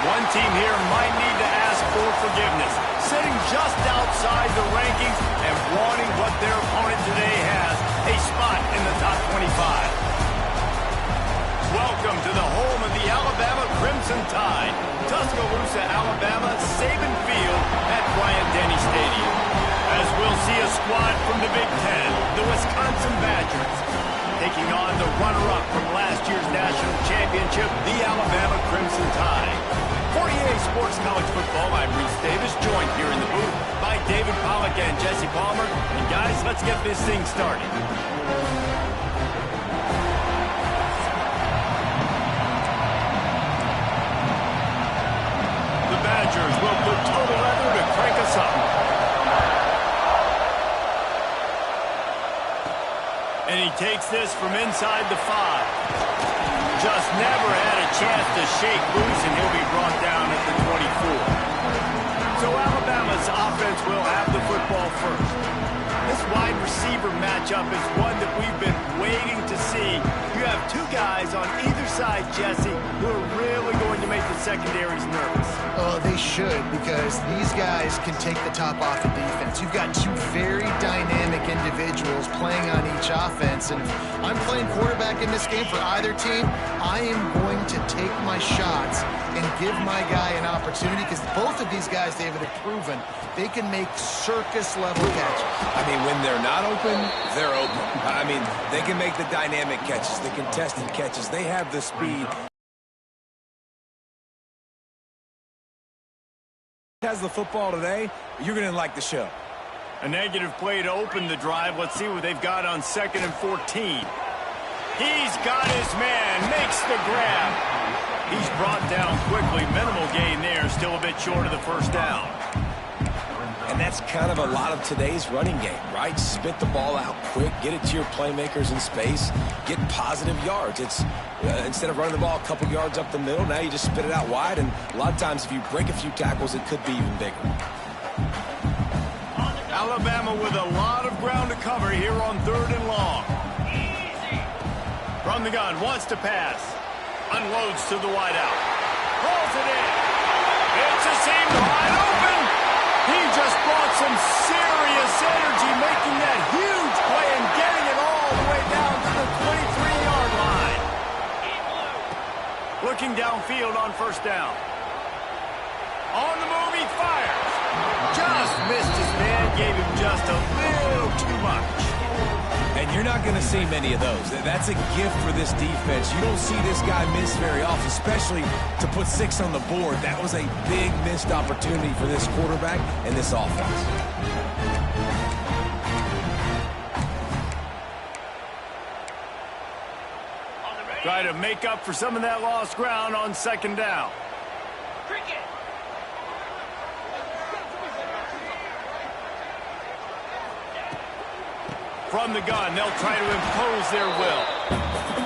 One team here might need to ask for forgiveness, sitting just outside the rankings and wanting what their opponent today has, a spot in the top 25. Welcome to the home of the Alabama Crimson Tide, Tuscaloosa, Alabama, Saban Field at Bryant-Denny Stadium. As we'll see a squad from the Big Ten, the Wisconsin Badgers, taking on the runner-up from last year's national championship, the Alabama Crimson Tide. For EA Sports College Football, I'm Reese Davis, joined here in the booth by David Pollack and Jesse Palmer. And guys, let's get this thing started. Badgers will put total leather to crank us up. And he takes this from inside the 5. Just never had a chance to shake loose, and he'll be brought down at the 24. So Alabama's offense will have the football first. This wide receiver matchup is one that we've been waiting to see. You have two guys on either side, Jesse, who are really going to make the secondaries nervous. Oh, they should, because these guys can take the top off the defense. You've got two very dynamic individuals playing on each offense, and if I'm playing quarterback in this game for either team, I am going to take my shots and give my guy an opportunity, because both of these guys, David, have proven they can make circus-level catches. I mean, when they're not open, they're open. I mean, they can make the dynamic catches, the contested catches. They have the speed. Has the football today, you're going to like the show. A negative play to open the drive. Let's see what they've got on 2nd and 14. He's got his man, makes the grab. He's brought down quickly. Minimal gain there, still a bit short of the first down. And that's kind of a lot of today's running game, right? Spit the ball out quick, get it to your playmakers in space, get positive yards. It's instead of running the ball a couple yards up the middle, now you just spit it out wide, and a lot of times if you break a few tackles, it could be even bigger. Alabama with a lot of ground to cover here on 3rd and long. From the gun, wants to pass. Unloads to the wideout. Rolls it in. It's a seam wide open. He just brought some serious energy, making that huge play and getting it all the way down to the 23-yard line. Looking downfield on 1st down. On the move, he fires. Just missed his man, gave him just a little too much. And you're not going to see many of those. That's a gift for this defense. You don't see this guy miss very often, especially to put 6 on the board. That was a big missed opportunity for this quarterback and this offense. Try to make up for some of that lost ground on 2nd down. From the gun, they'll try to impose their will.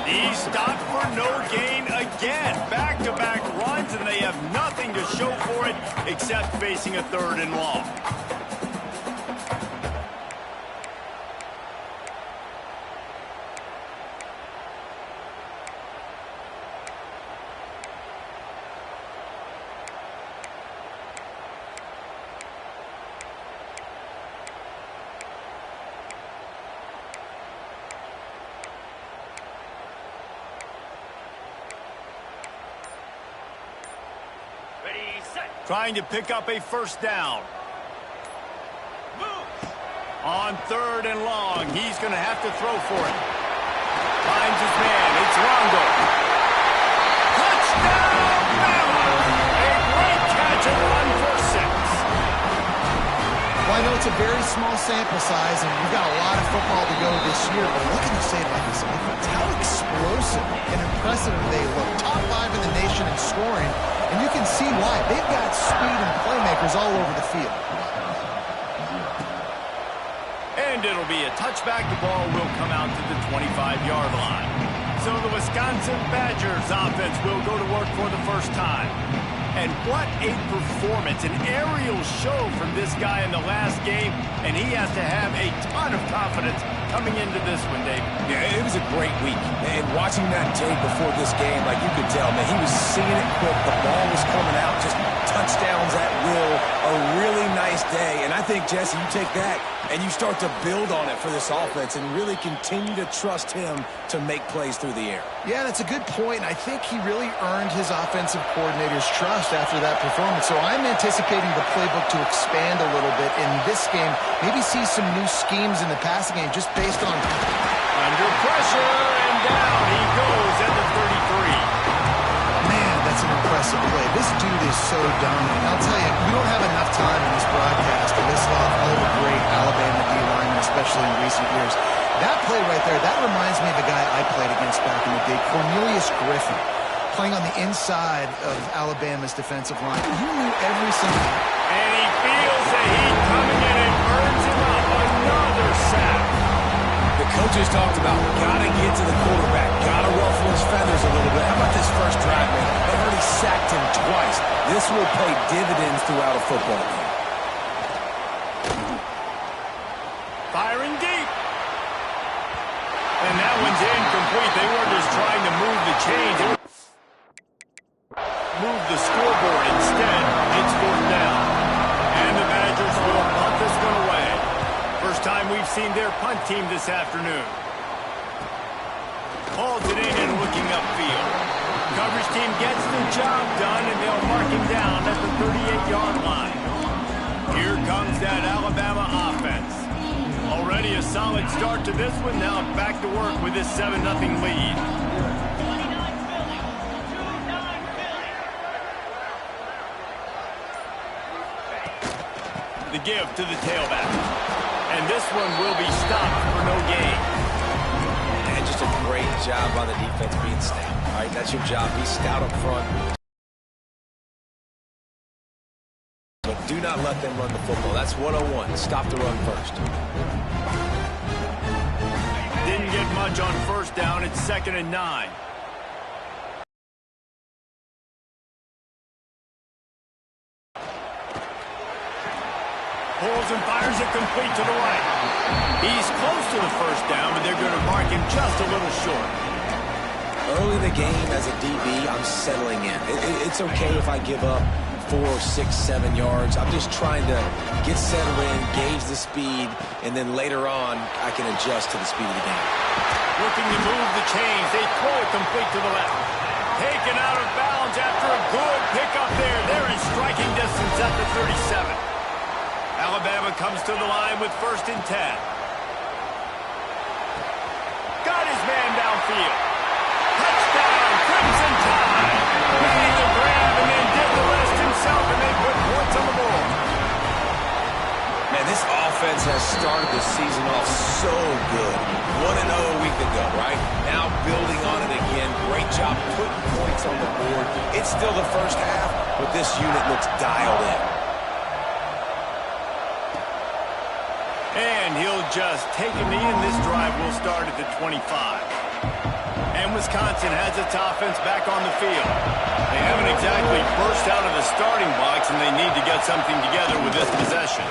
He's stopped for no gain again. Back-to-back runs, and they have nothing to show for it except facing a 3rd and long. Trying to pick up a 1st down. On 3rd and long, he's going to have to throw for it. Finds his man. It's Longo. Touchdown, Bama! A great catch and run for 6. Well, I know it's a very small sample size, and we've got a lot of football to go this year, but what can you say about this offense? How explosive and impressive they look. Top 5 in the nation in scoring. And you can see why. They've got speed and playmakers all over the field. And it'll be a touchback. The ball will come out to the 25-yard line. So the Wisconsin Badgers offense will go to work for the first time. And what a performance, an aerial show from this guy in the last game, and he has to have a ton of confidence coming into this one, Dave. Yeah, it was a great week. And watching that tape before this game, like you could tell, man, he was seeing it quick. The ball was coming out, just touchdowns at will. A really nice day. And I think, Jesse, you take that and you start to build on it for this offense and really continue to trust him to make plays through the air. Yeah, that's a good point. I think he really earned his offensive coordinator's trust after that performance. So I'm anticipating the playbook to expand a little bit in this game. Maybe see some new schemes in the passing game just based on... Under pressure, and down he goes at the 33. Man, that's an impressive play. This dude is so dominant. I'll tell you, we don't have enough time in this broadcast to list off all the great Alabama D-linemen, especially in recent years. That play right there, that reminds me of a guy I played against back in the day, Cornelius Griffin, playing on the inside of Alabama's defensive line. He knew every single... And he feels the heat coming in and burns him up. Another sack. The coaches talked about gotta get to the quarterback, gotta ruffle his feathers a little bit. How about this first drive, man? They already sacked him twice. This will pay dividends throughout a football game. Firing deep. And that one's incomplete. They were just trying to move the chains. Move the scoreboard instead. It's fourth down. And the Badgers will punt this one away. First time we've seen their punt team this afternoon. Holds it in and looking upfield. Coverage team gets the job done, and they'll mark him down at the 38-yard line. Here comes that Alabama offense. Already a solid start to this one. Now back to work with this 7-0 lead. The give to the tailback. And this one will be stopped for no gain. And just a great job on the defense being stout. All right, that's your job. Be stout up front. But do not let them run the football. That's 101. Stop the run first. Didn't get much on first down. It's 2nd and 9. Pulls and fires it complete to the right. He's close to the first down, but they're going to mark him just a little short. Early in the game as a DB, I'm settling in. It's okay if I give up 4, 6, 7 yards. I'm just trying to get settled in, gauge the speed, and then later on, I can adjust to the speed of the game. Looking to move the chains. They throw it complete to the left. Taken out of bounds after a good pickup there. They're in striking distance at the 37. Alabama comes to the line with 1st and 10. Got his man downfield. Touchdown, Crimson Tide. Made the grab and then did the rest himself, and they put points on the board. Man, this offense has started the season off so good. 1-0 a week ago, right? Now building on it again. Great job putting points on the board. It's still the first half, but this unit looks dialed in. And he'll just take a knee, and this drive will start at the 25. And Wisconsin has its offense back on the field. They haven't exactly burst out of the starting box, and they need to get something together with this possession.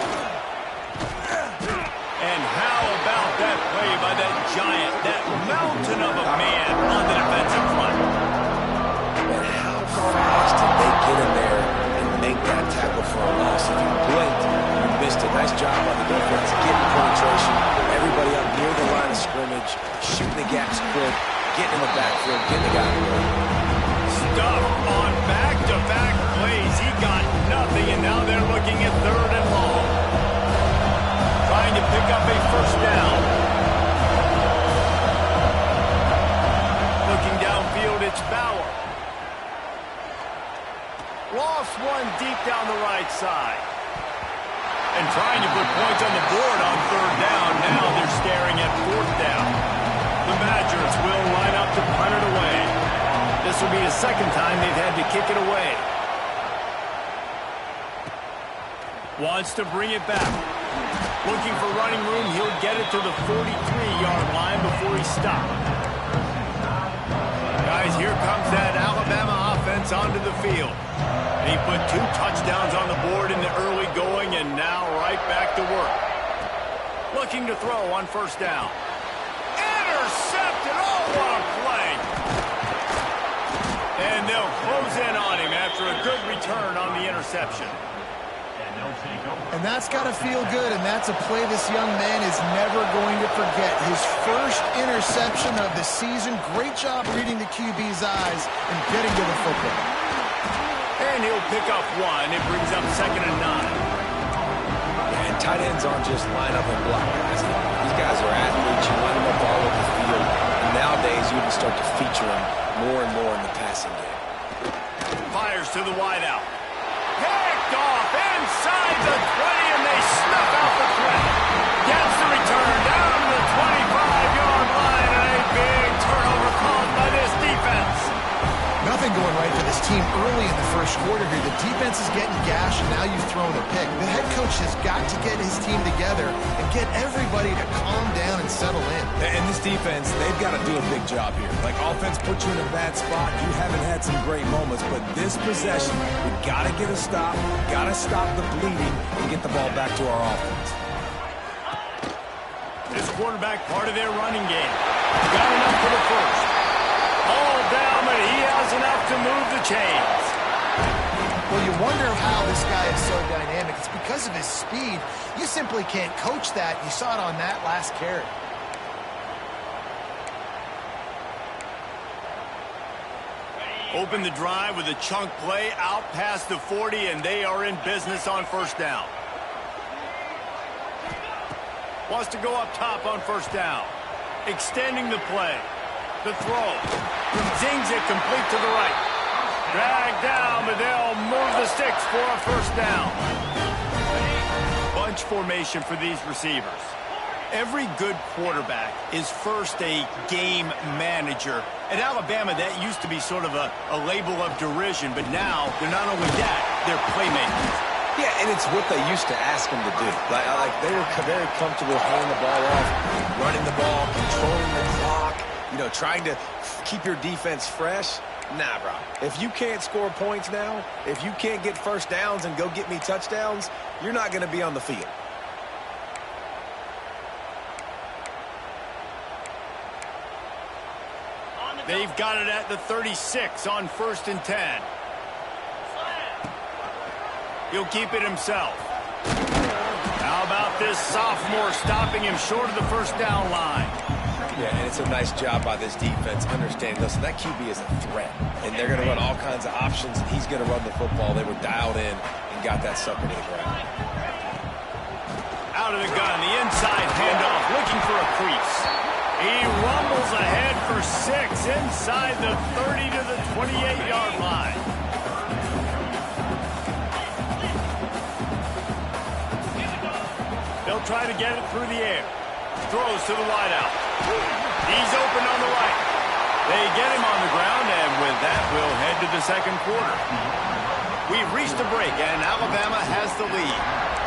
And how about that play by that giant, that mountain of a man on the defensive front? And how fast did they get in there and make that tackle for a loss? If you blinked, you missed it. Nice job by the defense, getting penetration. Everybody up near the line of scrimmage, shooting the gaps quick, getting in the backfield, getting the guy in the way. Stuff on back-to-back plays. He got nothing, and now they're looking at 3rd and long. Trying to pick up a first down. Looking downfield, it's Bauer. Lost one deep down the right side. And trying to put points on the board on 3rd down. Now they're staring at 4th down. The Badgers will line up to punt it away. This will be the 2nd time they've had to kick it away. Wants to bring it back. Looking for running room. He'll get it to the 43-yard line before he stopped. Guys, here comes that Alabama offense offense onto the field. He put 2 touchdowns on the board in the early going, and now right back to work. Looking to throw on first down. Intercepted! Oh, what a play! And they'll close in on him after a good return on the interception. And that's got to feel good, and that's a play this young man is never going to forget. His first interception of the season. Great job reading the QB's eyes and getting to the football. And he'll pick up 1. It brings up 2nd and 9. And tight ends aren't just line up and block guys. These guys are athletes. You line them up all over the field. And nowadays, you can start to feature them more and more in the passing game. Fires to the wideout. Picked off inside the 20, and they snuff out the threat. Gets the return down to the 25-yard line, and a big turnover caused by this defense. Nothing going right for this team early in the first quarter here. The defense is getting gashed, and now you've thrown a pick. The head coach has got to get his team together and get everybody to calm down and settle in. And this defense, they've got to do a big job here. Like, offense put you in a bad spot. You haven't had some great moments, but this possession, we got to get a stop, got to stop the bleeding, and get the ball back to our offense. This quarterback part of their running game. Got enough for the first. All down, but he has enough to move the chains. Well, you wonder how this guy is so dynamic. It's because of his speed. You simply can't coach that. You saw it on that last carry. Open the drive with a chunk play out past the 40, and they are in business on first down. Wants to go up top on first down. Extending the play. The throw. Zings it complete to the right. Dragged down, but they'll move the sticks for a first down. Bunch formation for these receivers. Every good quarterback is first a game manager. At Alabama, that used to be sort of a label of derision, but now they're not only that, they're playmakers. Yeah, and it's what they used to ask them to do. Like they were very comfortable handing the ball off, running the ball, controlling the clock, trying to keep your defense fresh. Nah, bro. If you can't score points now, if you can't get first downs and go get me touchdowns, you're not going to be on the field. They've got it at the 36 on 1st and 10. He'll keep it himself. How about this sophomore stopping him short of the first down line? Yeah, and it's a nice job by this defense understanding, listen, that QB is a threat, and they're going to run all kinds of options, and he's going to run the football. They were dialed in and got that sucker to the ground. Out of the gun, the inside handoff, looking for a crease. He rumbles ahead for 6 inside the 30 to the 28-yard line. They'll try to get it through the air. Throws to the wideout. He's open on the right. They get him on the ground, and with that, we'll head to the second quarter. We've reached a break, and Alabama has the lead.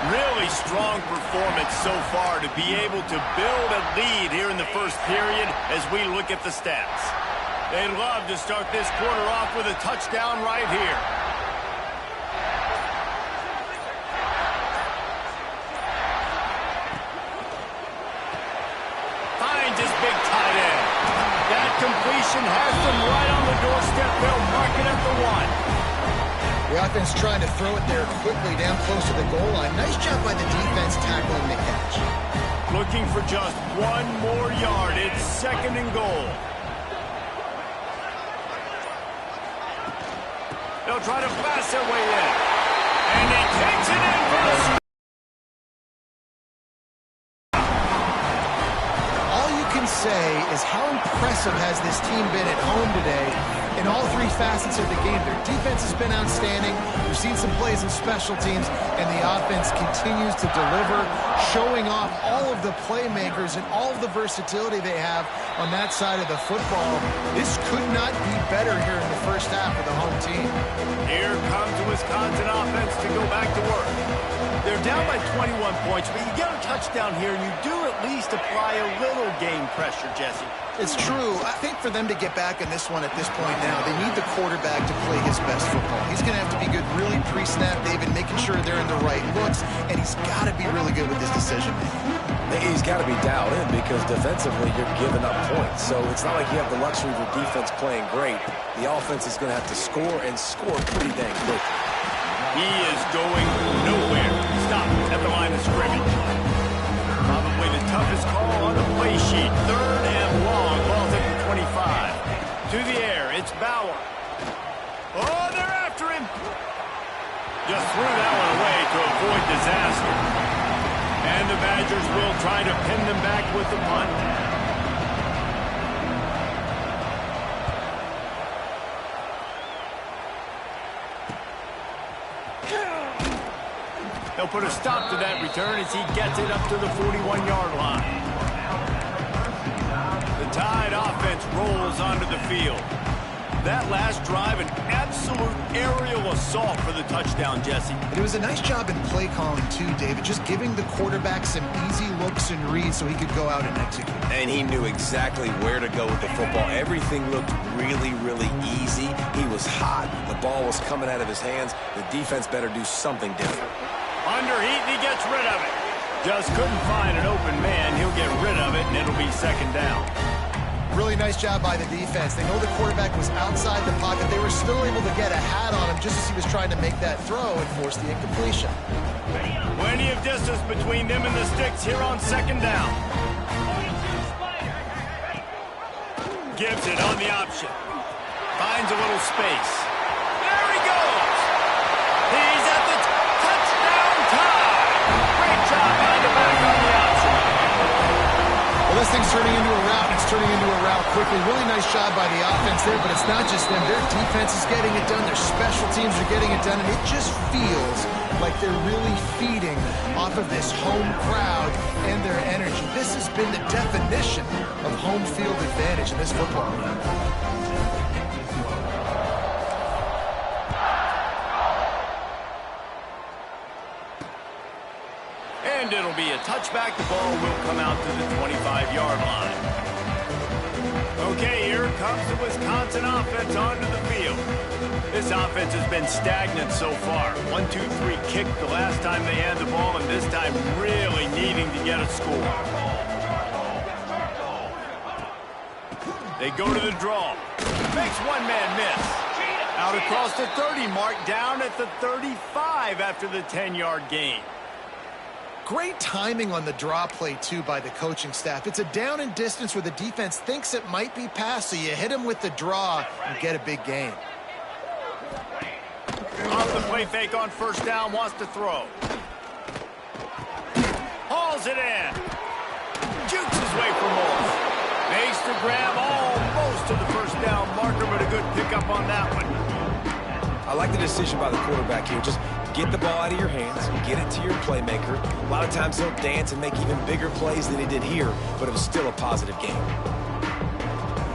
Really strong performance so far to be able to build a lead here in the first period as we look at the stats. They'd love to start this quarter off with a touchdown right here. Finds his big tight end. That completion has them right on the doorstep. They'll mark it at the 1. The offense trying to throw it there quickly down close to the goal line. Nice job by the defense tackling the catch. Looking for just 1 more yard. It's 2nd and goal. They'll try to pass their way in. And he takes it in for the score. All you can say is how impressive has this team been at home today in all 3 facets of the game. Their defense has been outstanding. We've seen some plays in special teams, and the offense continues to deliver, showing off all of the playmakers and all of the versatility they have on that side of the football. This could not be better here in the first half of the home team. Here comes the Wisconsin offense to go back to work. They're down by by 21 points, but you get a touchdown here, and you do at least apply a little game pressure, Jesse. It's true. I think for them to get back in this one at this point now, they need the quarterback to play his best football. He's going to have to be good really pre-snap, David, making sure they're in the right looks, and he's got to be really good with his decision-making. He's got to be dialed in because defensively you're giving up points. So it's not like you have the luxury of your defense playing great. The offense is going to have to score and score pretty dang quick. He is going nowhere. Stop at the line of scrimmage. Probably the toughest call on the play sheet. 3rd and long. Ball's at the 25. To the air. It's Bauer. Oh, they're after him. Just threw that one away to avoid disaster. And the Badgers will try to pin them back with the punt. They'll put a stop to that return as he gets it up to the 41-yard line. The Tide offense rolls onto the field. That last drive, an absolute aerial assault for the touchdown, Jesse. It was a nice job in play calling, too, David, just giving the quarterback some easy looks and reads so he could go out and execute. And he knew exactly where to go with the football. Everything looked really, really easy. He was hot. The ball was coming out of his hands. The defense better do something different. Under heat, and he gets rid of it. Just couldn't find an open man. He'll get rid of it, and it'll be 2nd down. Really nice job by the defense. They know the quarterback was outside the pocket. They were still able to get a hat on him just as he was trying to make that throw and force the incompletion. Plenty of distance between them and the sticks here on 2nd down. Gives it on the option. Finds a little space. There he goes. He's at the touchdown time. Great job behind the back on the option. Well, this thing's turning into a rout. It's turning into a rout quickly. Really nice job by the offense there, but it's not just them. Their defense is getting it done. Their special teams are getting it done, and it just feels like they're really feeding off of this home crowd and their energy. This has been the definition of home field advantage in this football game. And it'll be a touchback. The ball will come out to the 25-yard line. Okay, here comes the Wisconsin offense onto the field. This offense has been stagnant so far. 1-2-3 kick the last time they had the ball, and this time really needing to get a score. They go to the draw. Makes one man miss. Out across the 30 mark, down at the 35 after the 10-yard gain. Great timing on the draw play, too, by the coaching staff. It's a down and distance where the defense thinks it might be pass, so you hit them with the draw and get a big gain. Off the play fake on 1st down, wants to throw. Hauls it in. Jukes his way for more. Makes the grab almost to the 1st down marker, but a good pickup on that one. I like the decision by the quarterback here. Just get the ball out of your hands, get it to your playmaker. A lot of times he'll dance and make even bigger plays than he did here, but it was still a positive game.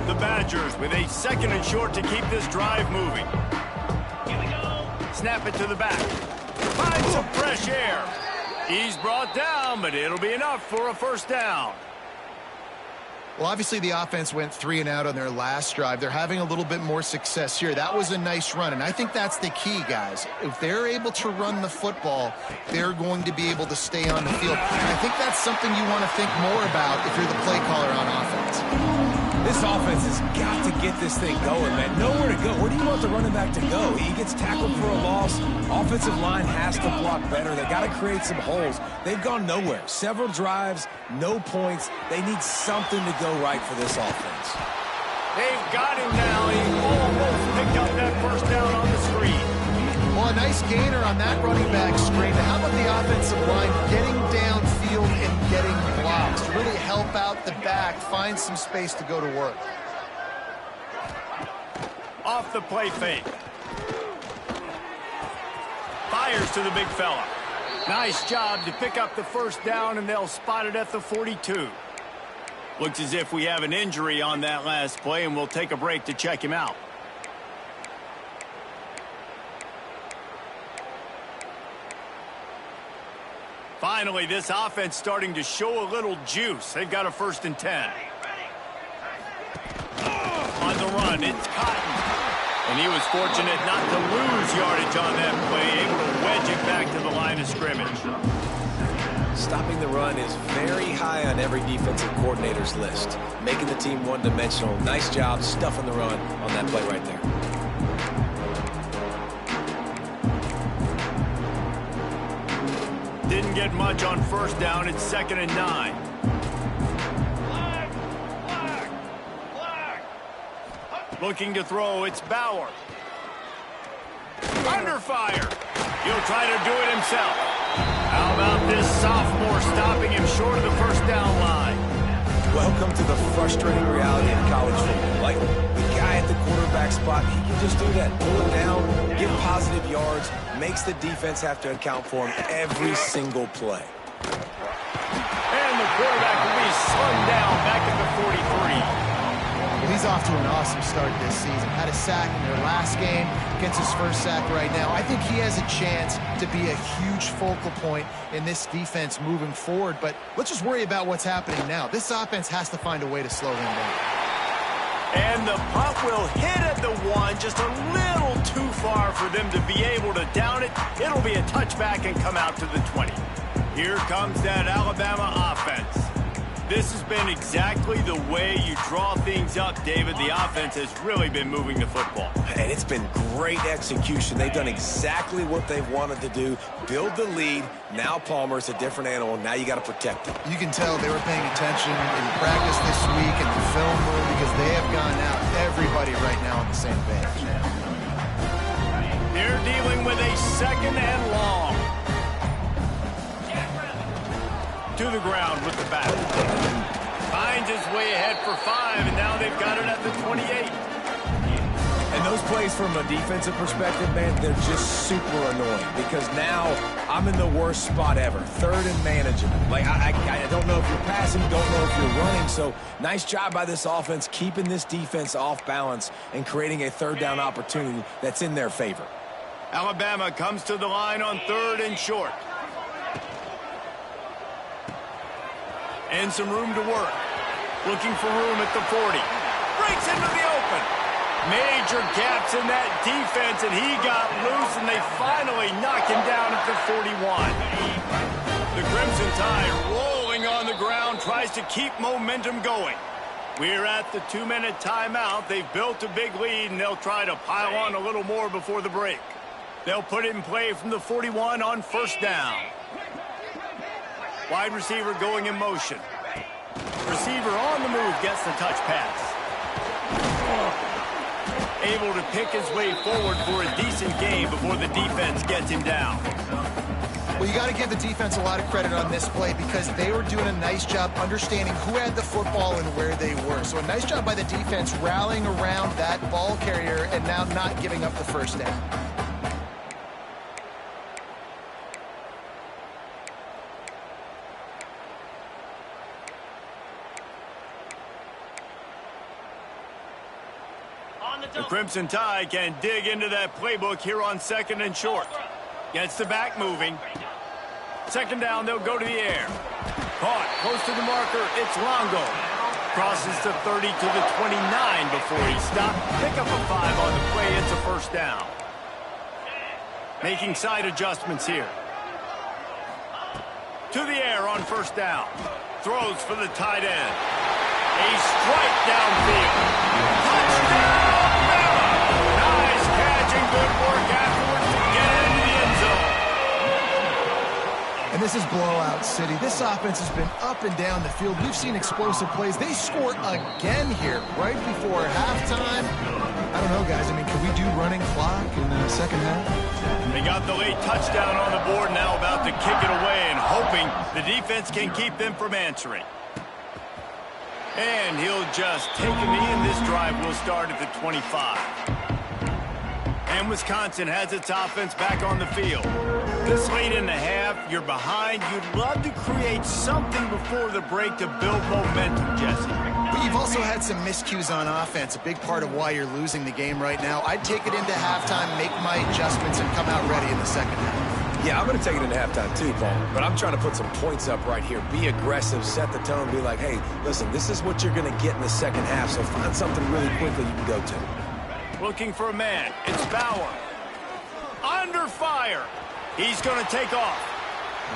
The Badgers with a 2nd and short to keep this drive moving. Here we go. Snap it to the back. Find some fresh air. He's brought down, but it'll be enough for a 1st down. Well, obviously the offense went 3 and out on their last drive. They're having a little bit more success here. That was a nice run, and I think that's the key, guys. If they're able to run the football, they're going to be able to stay on the field. And I think that's something you want to think more about if you're the play caller on offense. This offense has got to get this thing going, man. Nowhere to go. Where do you want the running back to go? He gets tackled for a loss. Offensive line has to block better. They got to create some holes. They've gone nowhere. Several drives, no points. They need something to go right for this offense. They've got him now. He almost picked up that 1st down on the screen. Well, a nice gainer on that running back screen. How about the offensive line getting downfield and getting blocks to really help out the back, find some space to go to work? Off the play fake. Fires to the big fella. Nice job to pick up the 1st down, and they'll spot it at the 42. Looks as if we have an injury on that last play, and we'll take a break to check him out. Finally, this offense starting to show a little juice. They've got a 1st and 10. On the run, it's Cotton. And he was fortunate not to lose yardage on that play, able to wedge it back to the line of scrimmage. Stopping the run is very high on every defensive coordinator's list. Making the team one-dimensional. Nice job stuffing the run on that play right there. Didn't get much on 1st down. It's 2nd and 9. Looking to throw, it's Bauer. Under fire. He'll try to do it himself. How about this sophomore stopping him short of the 1st down line? Welcome to the frustrating reality of college football. Like, the guy at the quarterback spot, he can just do that. Pull it down, get positive yards, makes the defense have to account for him every single play. And the quarterback will be slung down back at the 43. Well, he's off to an awesome start this season. Had a sack in their last game, gets his 1st sack right now. I think he has a chance to be a huge focal point in this defense moving forward, but let's just worry about what's happening now. This offense has to find a way to slow him down. And the punt will hit at the 1, just a little too far for them to be able to down it. It'll be a touchback and come out to the 20. Here comes that Alabama offense. This has been exactly the way you draw things up, David. The offense has really been moving the football. And it's been great execution. They've done exactly what they've wanted to do. Build the lead. Now Palmer's a different animal. Now you got to protect him. You can tell they were paying attention in practice this week in the film room because they have gone out. Everybody right now on the same page. They're dealing with a 2nd and long. To the ground with the bat. Finds his way ahead for 5, and now they've got it at the 28. And those plays from a defensive perspective, man, they're just super annoying because now I'm in the worst spot ever. 3rd and manageable. Like, I don't know if you're passing, don't know if you're running. So nice job by this offense keeping this defense off balance and creating a 3rd down opportunity that's in their favor. Alabama comes to the line on 3rd and short. And some room to work. Looking for room at the 40. Breaks into the open. Major gaps in that defense, and he got loose, and they finally knock him down at the 41. The Crimson Tide rolling on the ground, tries to keep momentum going. We're at the 2-minute timeout. They've built a big lead, and they'll try to pile on a little more before the break. They'll put it in play from the 41 on 1st down. Wide receiver going in motion. Receiver on the move gets the touch pass. Able to pick his way forward for a decent gain before the defense gets him down. Well, you got to give the defense a lot of credit on this play because they were doing a nice job understanding who had the football and where they were. So a nice job by the defense rallying around that ball carrier and now not giving up the 1st down. The Crimson Tide can dig into that playbook here on 2nd and short. Gets the back moving. 2nd down, they'll go to the air. Caught close to the marker, it's Longo. Crosses the 30 to the 29 before he stopped. Pick up a 5 on the play, it's a 1st down. Making side adjustments here. To the air on 1st down. Throws for the tight end. A strike downfield. Touchdown! Nice catch and good work afterwards to get it into the end zone. And this is blowout city. This offense has been up and down the field. We've seen explosive plays. They score again here right before halftime. I don't know, guys. I mean, can we do running clock in the 2nd half? They got the late touchdown on the board, now about to kick it away and hoping the defense can keep them from answering. And he'll just take a knee, and this drive will start at the 25. And Wisconsin has its offense back on the field. This late in the half, you're behind. You'd love to create something before the break to build momentum, Jesse. But you've also had some miscues on offense, a big part of why you're losing the game right now. I'd take it into halftime, make my adjustments, and come out ready in the 2nd half. Yeah, I'm going to take it into halftime too, Paul. But I'm trying to put some points up right here. Be aggressive, set the tone, be like, hey, listen, this is what you're going to get in the second half, so find something really quickly you can go to. Looking for a man. It's Bauer. Under fire. He's going to take off.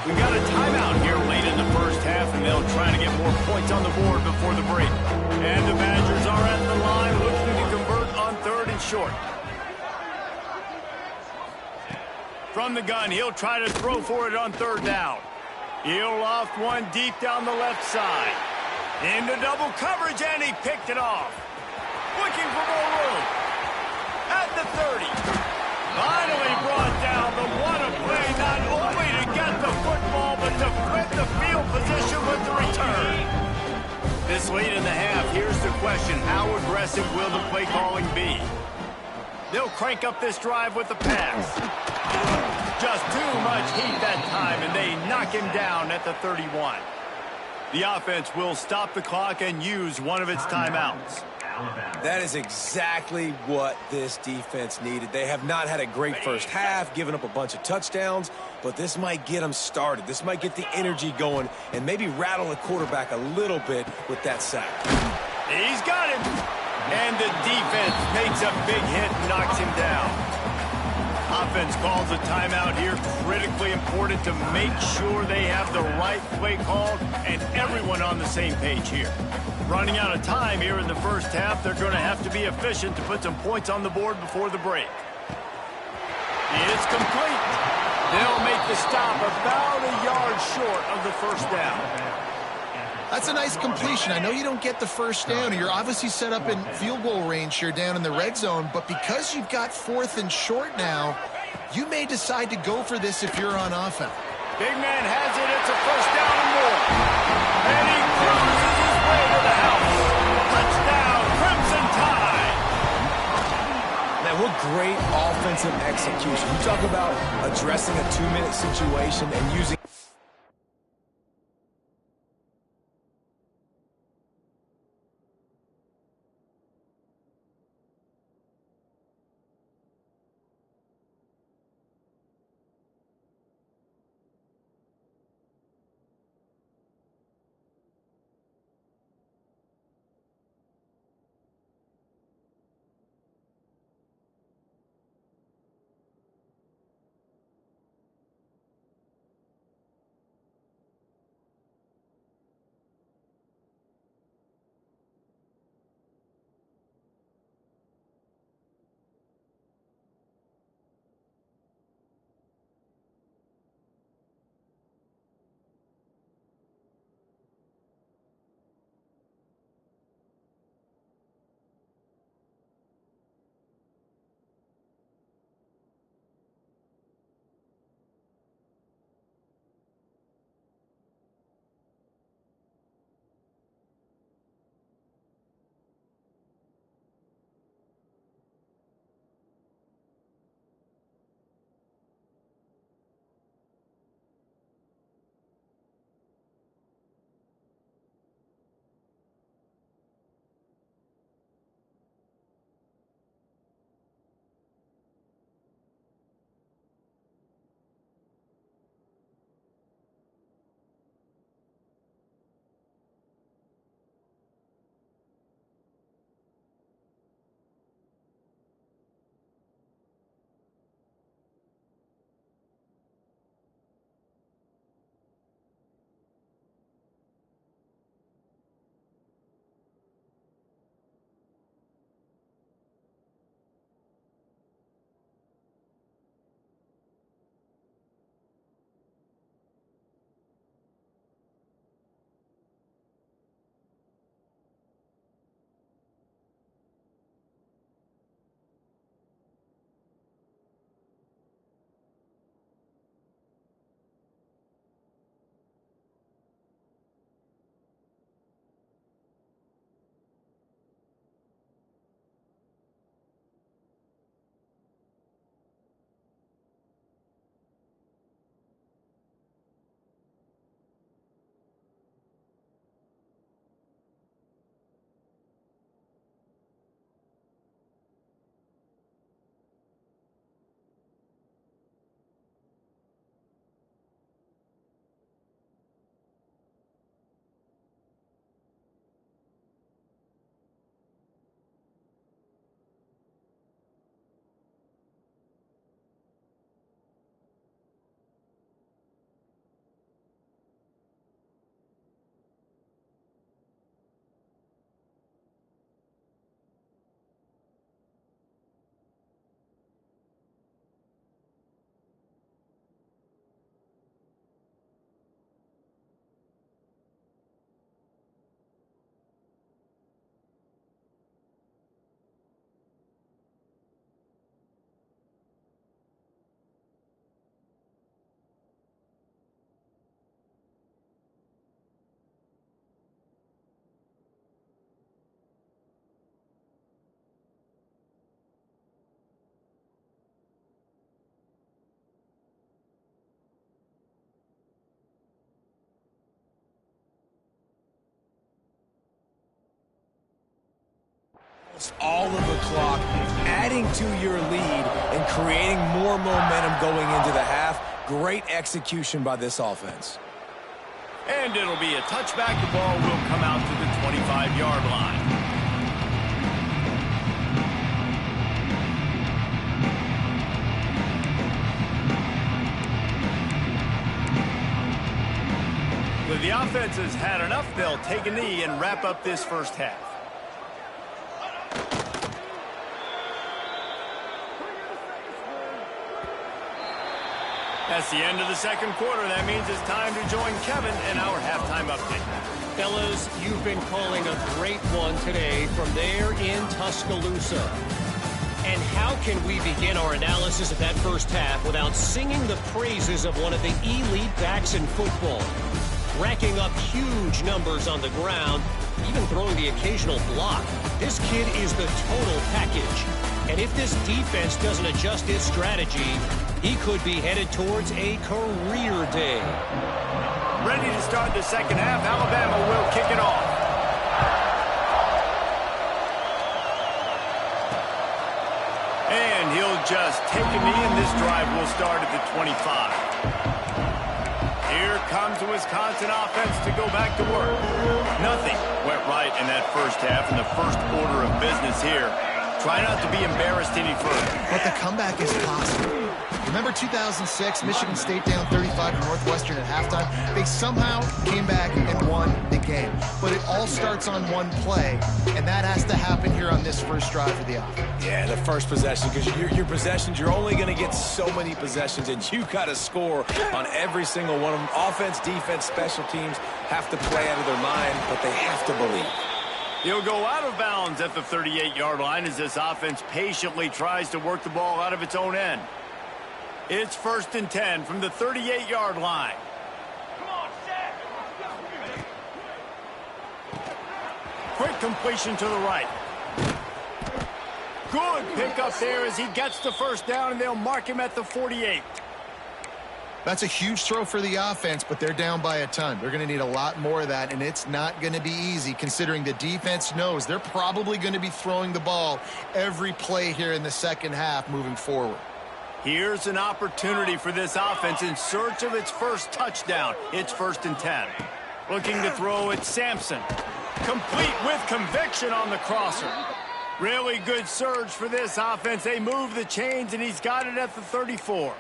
We've got a timeout here late in the first half, and they'll try to get more points on the board before the break. And the Badgers are at the line looking to convert on 3rd and short. From the gun, he'll try to throw for it on 3rd down. He'll loft one deep down the left side. Into double coverage, and he picked it off. Looking for more room. At the 30. Finally brought down. The what a play, not only to get the football, but to flip the field position with the return. This late in the half, here's the question. How aggressive will the play calling be? They'll crank up this drive with the pass. Just too much heat that time, and they knock him down at the 31. The offense will stop the clock and use one of its timeouts. That is exactly what this defense needed. They have not had a great first half, given up a bunch of touchdowns, but this might get them started. This might get the energy going and maybe rattle the quarterback a little bit with that sack. He's got him. And the defense makes a big hit and knocks him down. Offense calls a timeout here. Critically important to make sure they have the right play called and everyone on the same page here. Running out of time here in the first half, they're going to have to be efficient to put some points on the board before the break. It's complete. They'll make the stop about a yard short of the first down. That's a nice completion. I know you don't get the first down. You're obviously set up in field goal range here down in the red zone, but because you've got 4th and short now, you may decide to go for this if you're on offense. Big man has it. It's a first down and more. And he cruises his way to the house. Touchdown, Crimson Tide. Man, what great offensive execution. You talk about addressing a 2-minute situation and using minutes, all of the clock, adding to your lead and creating more momentum going into the half. Great execution by this offense. And it'll be a touchback. The ball will come out to the 25-yard line. But the offense has had enough. They'll take a knee and wrap up this first half. That's the end of the second quarter. That means it's time to join Kevin in our halftime update. Fellas, you've been calling a great one today from there in Tuscaloosa. And how can we begin our analysis of that first half without singing the praises of one of the elite backs in football? Racking up huge numbers on the ground, even throwing the occasional block. This kid is the total package. And if this defense doesn't adjust its strategy, he could be headed towards a career day. Ready to start the second half. Alabama will kick it off. And he'll just take a knee, and this drive will start at the 25. Here comes the Wisconsin offense to go back to work. Nothing went right in that first half, in the first order of business here. Try not to be embarrassed any further. But the comeback is possible. Remember 2006, Michigan State down 35 to Northwestern at halftime? They somehow came back and won the game. But it all starts on one play, and that has to happen here on this first drive of the offense. Yeah, the first possession, because your possessions, you're only going to get so many possessions, and you got to score on every single one of them. Offense, defense, special teams have to play out of their mind, but they have to believe. He'll go out of bounds at the 38-yard line as this offense patiently tries to work the ball out of its own end. It's 1st and 10 from the 38-yard line. Quick completion to the right. Good pickup there as he gets the first down, and they'll mark him at the 48. That's a huge throw for the offense, but they're down by a ton. They're going to need a lot more of that, and it's not going to be easy considering the defense knows they're probably going to be throwing the ball every play here in the second half moving forward. Here's an opportunity for this offense in search of its first touchdown. It's 1st and 10. Looking to throw it, Sampson. Complete with conviction on the crosser. Really good surge for this offense. They move the chains, and he's got it at the 34.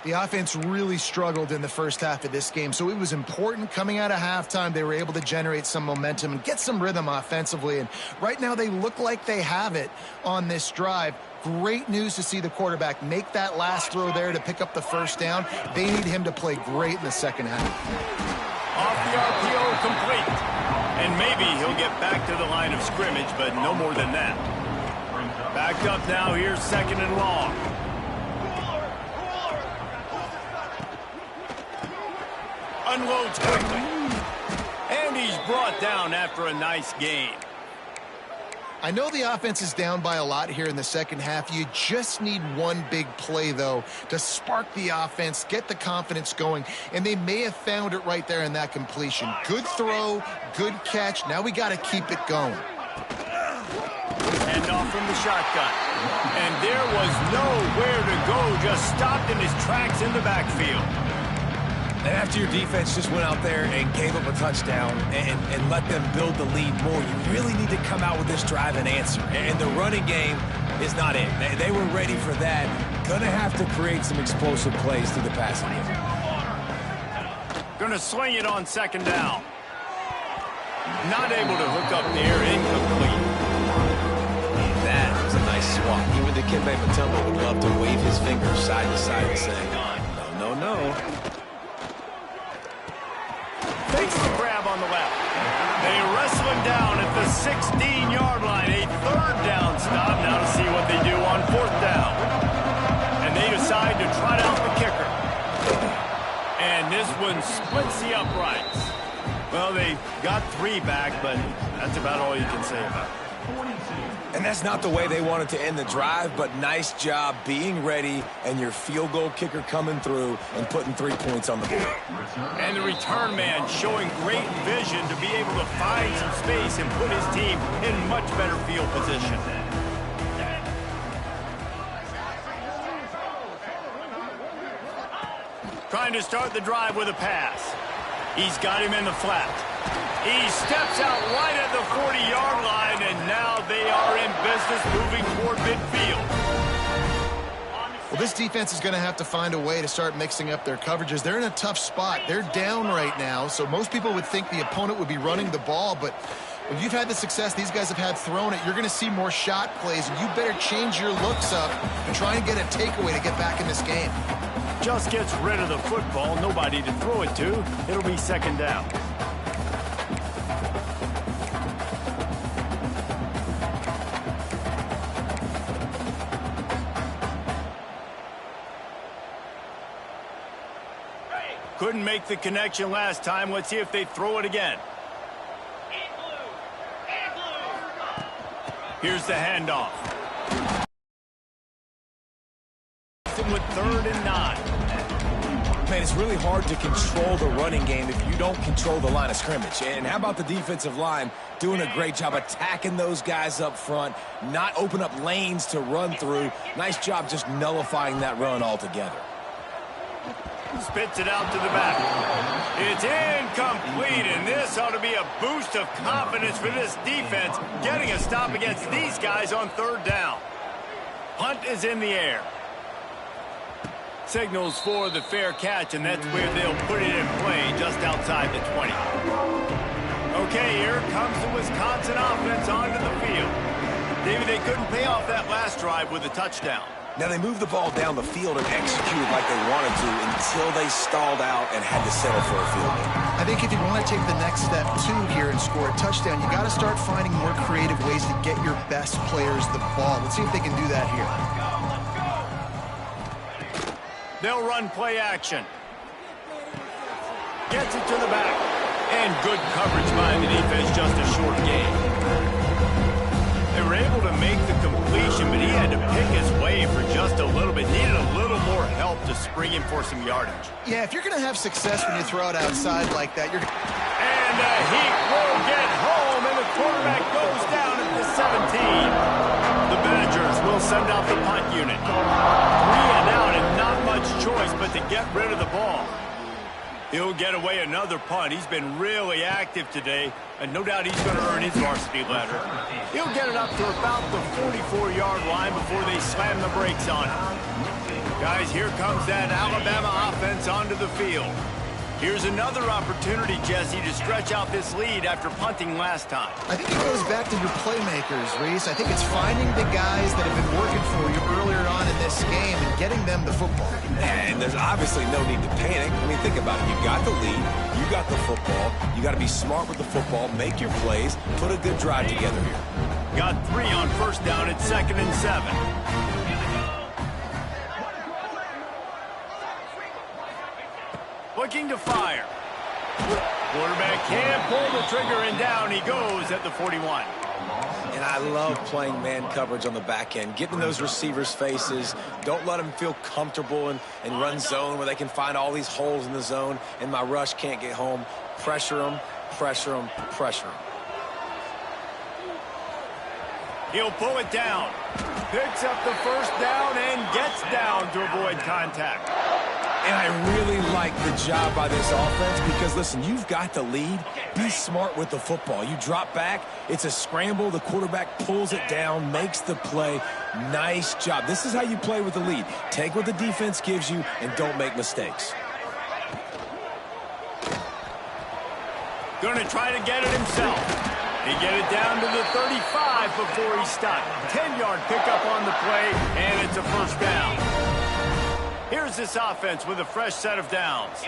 The offense really struggled in the first half of this game, so it was important coming out of halftime. They were able to generate some momentum and get some rhythm offensively, and right now they look like they have it on this drive. Great news to see the quarterback make that last throw there to pick up the first down. They need him to play great in the second half. Off the RPO, complete. And maybe he'll get back to the line of scrimmage, but no more than that. Backed up now, here's 2nd and long. Unloads quickly. And he's brought down after a nice gain. I know the offense is down by a lot here in the second half. You just need one big play, though, to spark the offense, get the confidence going, and they may have found it right there in that completion. Good throw, good catch. Now we got to keep it going. Hand off from the shotgun. And there was nowhere to go, just stopped in his tracks in the backfield. And after your defense just went out there and gave up a touchdown and let them build the lead more, you really need to come out with this drive and answer. And the running game is not it. They were ready for that. Gonna have to create some explosive plays through the passing game. Gonna swing it on 2nd down. Not able to hook up there, incomplete. That was a nice swat. Even Dikembe Mutombo would love to wave his fingers side to side and say, no, no, no. Takes the grab on the left. They wrestle him down at the 16-yard line. A 3rd down stop now to see what they do on 4th down. And they decide to trot out the kicker. And this one splits the uprights. Well, they got 3 back, but that's about all you can say about it. And that's not the way they wanted to end the drive, but nice job being ready and your field goal kicker coming through and putting 3 points on the board. And the return man showing great vision to be able to find some space and put his team in much better field position. Trying to start the drive with a pass. He's got him in the flat. He steps out right at the 40-yard line, and now they are in business moving toward midfield. Well, this defense is going to have to find a way to start mixing up their coverages. They're in a tough spot. They're down right now, so most people would think the opponent would be running the ball, but when you've had the success these guys have had throwing it, you're going to see more shot plays, and you better change your looks up and try and get a takeaway to get back in this game. Just gets rid of the football, nobody to throw it to. It'll be second down. Couldn't make the connection last time. Let's see if they throw it again. Here's the handoff. With 3rd and 9. Man, it's really hard to control the running game if you don't control the line of scrimmage. And how about the defensive line doing a great job attacking those guys up front, not open up lanes to run through. Nice job just nullifying that run altogether. Spits it out to the back. It's incomplete, and this ought to be a boost of confidence for this defense, getting a stop against these guys on 3rd down. Punt is in the air. Signals for the fair catch, and that's where they'll put it in play just outside the 20. Okay, here comes the Wisconsin offense onto the field. David, they couldn't pay off that last drive with a touchdown. Now, they moved the ball down the field and executed like they wanted to until they stalled out and had to settle for a field goal. I think if you want to take the next step, too, here and score a touchdown, you got to start finding more creative ways to get your best players the ball. Let's see if they can do that here. They'll run play action. Gets it to the back. And good coverage by the defense, just a short game. They were able to make the completion, but he had to pick his way for just a little bit. Needed a little more help to spring him for some yardage. Yeah, if you're going to have success when you throw it outside like that, you're... And he will get home, and the quarterback goes down at the 17. The Badgers will send out the punt unit. 3 and out, and not much choice but to get rid of the ball. He'll get away another punt. He's been really active today, and no doubt he's going to earn his varsity letter. He'll get it up to about the 44-yard line before they slam the brakes on him. Guys, here comes that Alabama offense onto the field. Here's another opportunity, Jesse, to stretch out this lead after punting last time. I think it goes back to your playmakers, Reese. I think it's finding the guys that have been working for you earlier on in this game and getting them the football. And there's obviously no need to panic. I mean, think about it. You got the lead. You got the football. You got to be smart with the football, make your plays, put a good drive together here. Got 3 on 1st down at 2nd and 7. Looking to fire. Quarterback can't pull the trigger, and down he goes at the 41. And I love playing man coverage on the back end, getting in those receivers' faces. Don't let them feel comfortable and run zone where they can find all these holes in the zone, and my rush can't get home. Pressure them, pressure them, pressure them. He'll pull it down. Picks up the 1st down and gets down to avoid contact. And I really like the job by this offense because, listen, you've got the lead. Be smart with the football. You drop back, it's a scramble. The quarterback pulls it down, makes the play. Nice job. This is how you play with the lead. Take what the defense gives you and don't make mistakes. Going to try to get it himself. He get it down to the 35 before he's stopped. 10-yard pickup on the play, and it's a 1st down. Here's this offense with a fresh set of downs.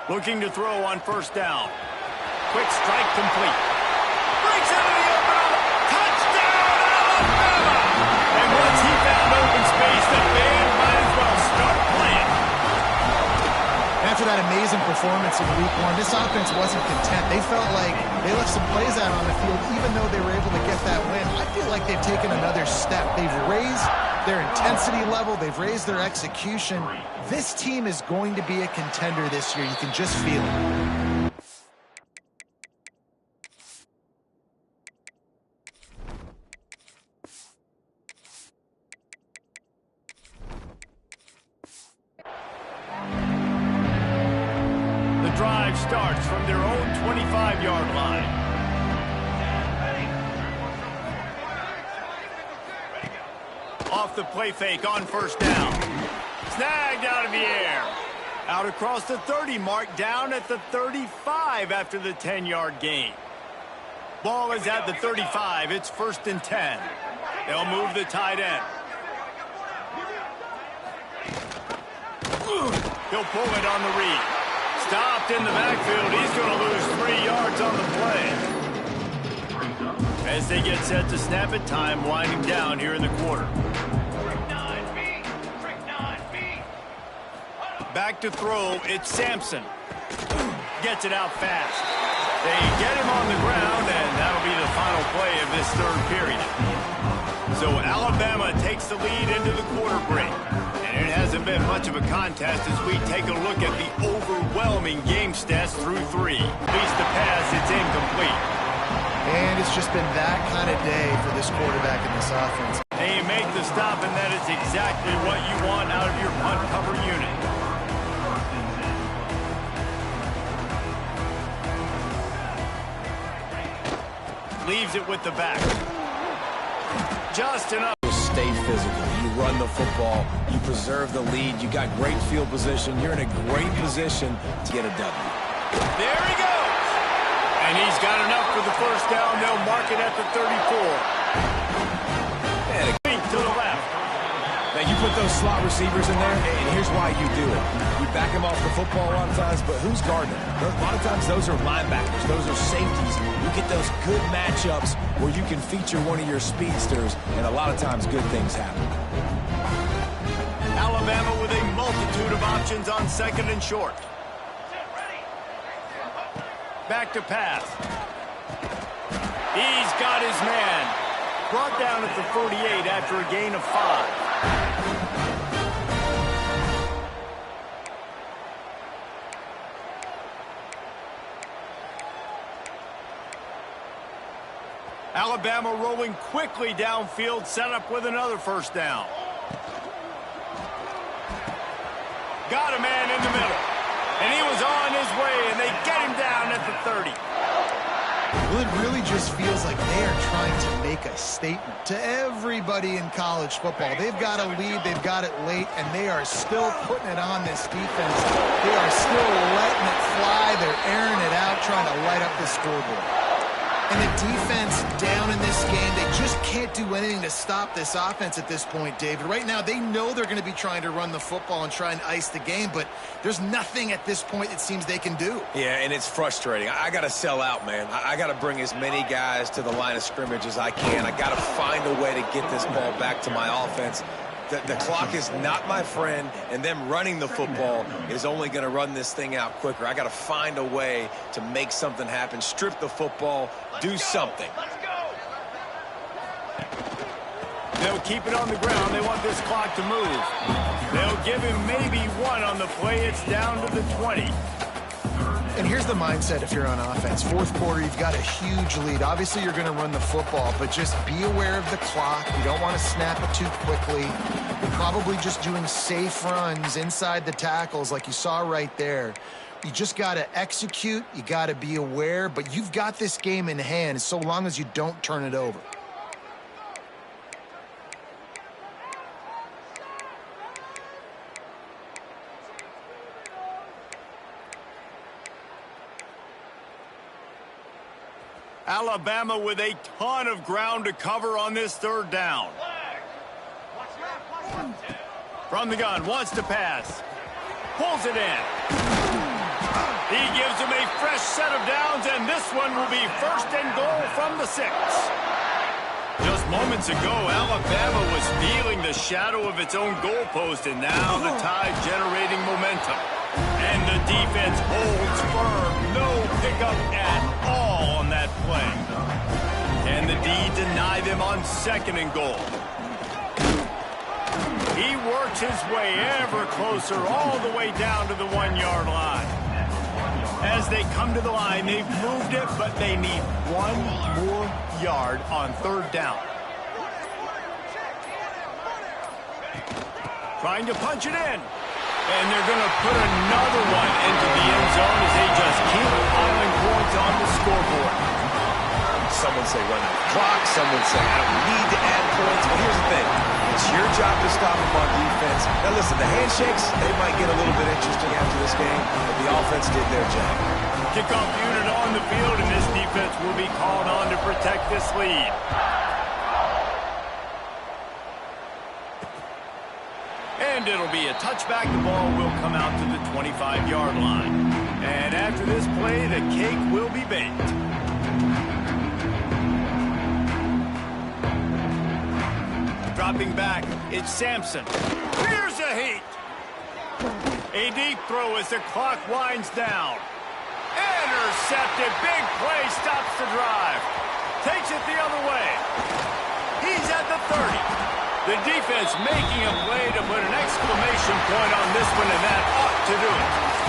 Looking to throw on 1st down. Quick strike complete. Breaks into the open. Touchdown, Alabama! And once he found open space, the band might as well start playing. After that that amazing performance in Week 1, this offense wasn't content. They felt like they left some plays out on the field, even though they were able to get that win. I feel like they've taken another step. They've raised their intensity level. They've raised their execution. This team is going to be a contender this year. You can just feel it. Drive starts from their own 25-yard line. Off the play fake on first down. Snagged out of the air. Out across the 30 mark, down at the 35 after the 10-yard gain. Ball is at the 35. It's 1st and 10. They'll move the tight end. He'll pull it on the read. Stopped in the backfield. He's going to lose 3 yards on the play. As they get set to snap it, time winding down here in the quarter. Back to throw. It's Sampson. Gets it out fast. They get him on the ground, and that'll be the final play of this 3rd period. So Alabama takes the lead into the quarter break. And it hasn't been much of a contest as we take a look at the overwhelming game stats through 3. At least the pass, it's incomplete. And it's just been that kind of day for this quarterback in this offense. They make the stop, and that is exactly what you want out of your punt cover unit. Leaves it with the back. Just enough. Stay physical. You run the football. You preserve the lead. You got great field position. You're in a great position to get a W. There he goes. And he's got enough for the first down. They'll mark it at the 34. And a to the left. Now, you put those slot receivers in there, and here's why you do it. You back them off the football a lot of times, but who's guarding them? A lot of times those are linebackers. Those are safeties. You get those good matchups where you can feature one of your speedsters, and a lot of times good things happen. Alabama with a multitude of options on 2nd and short. Back to pass. He's got his man. Brought down at the 48 after a gain of 5. Alabama rolling quickly downfield, set up with another first down. Got a man in the middle. And he was on his way, and they get him down at the 30. Well, it really just feels like they are trying to make a statement to everybody in college football. They've got a lead, they've got it late, and they are still putting it on this defense. They are still letting it fly. They're airing it out, trying to light up the scoreboard. And the defense down in this game, they just can't do anything to stop this offense at this point, David. Right now, they know they're going to be trying to run the football and try and ice the game, but there's nothing at this point it seems they can do. Yeah, and it's frustrating. I got to sell out, man. I got to bring as many guys to the line of scrimmage as I can. I got to find a way to get this ball back to my offense. The clock is not my friend, and them running the football is only going to run this thing out quicker. I got to find a way to make something happen, strip the football, do something. They'll keep it on the ground. They want this clock to move. They'll give him maybe 1 on the play. It's down to the 20. And here's the mindset if you're on offense. 4th quarter, you've got a huge lead. Obviously, you're going to run the football, but just be aware of the clock. You don't want to snap it too quickly. You're probably just doing safe runs inside the tackles like you saw right there. You just got to execute. You got to be aware, but you've got this game in hand so long as you don't turn it over. Alabama with a ton of ground to cover on this 3rd down. From the gun, wants to pass. Pulls it in. He gives him a fresh set of downs, and this one will be 1st and goal from the 6. Just moments ago, Alabama was feeling the shadow of its own goalpost, and now the Tide generating momentum. And the defense holds firm. No pickup at all on that play. Can the D deny them on 2nd and goal? He works his way ever closer all the way down to the 1-yard line. As they come to the line, they've moved it, but they need 1 more yard on 3rd down. Trying to punch it in. And they're going to put another one into the end zone as they just keep piling points on the scoreboard. Some would say run out the clock. Some would say I don't need to add points. But here's the thing. It's your job to stop them on defense. Now, listen, the handshakes, they might get a little bit interesting after this game, but the offense did their job. Kickoff unit on the field, and this defense will be called on to protect this lead. And it'll be a touchback. The ball will come out to the 25-yard line. And after this play, the cake will be baked. Dropping back, it's Sampson. Here's a heat. A deep throw as the clock winds down. Intercepted. Big play stops the drive. Takes it the other way. He's at the 30. The defense making a play to put an exclamation point on this one, and that ought to do it.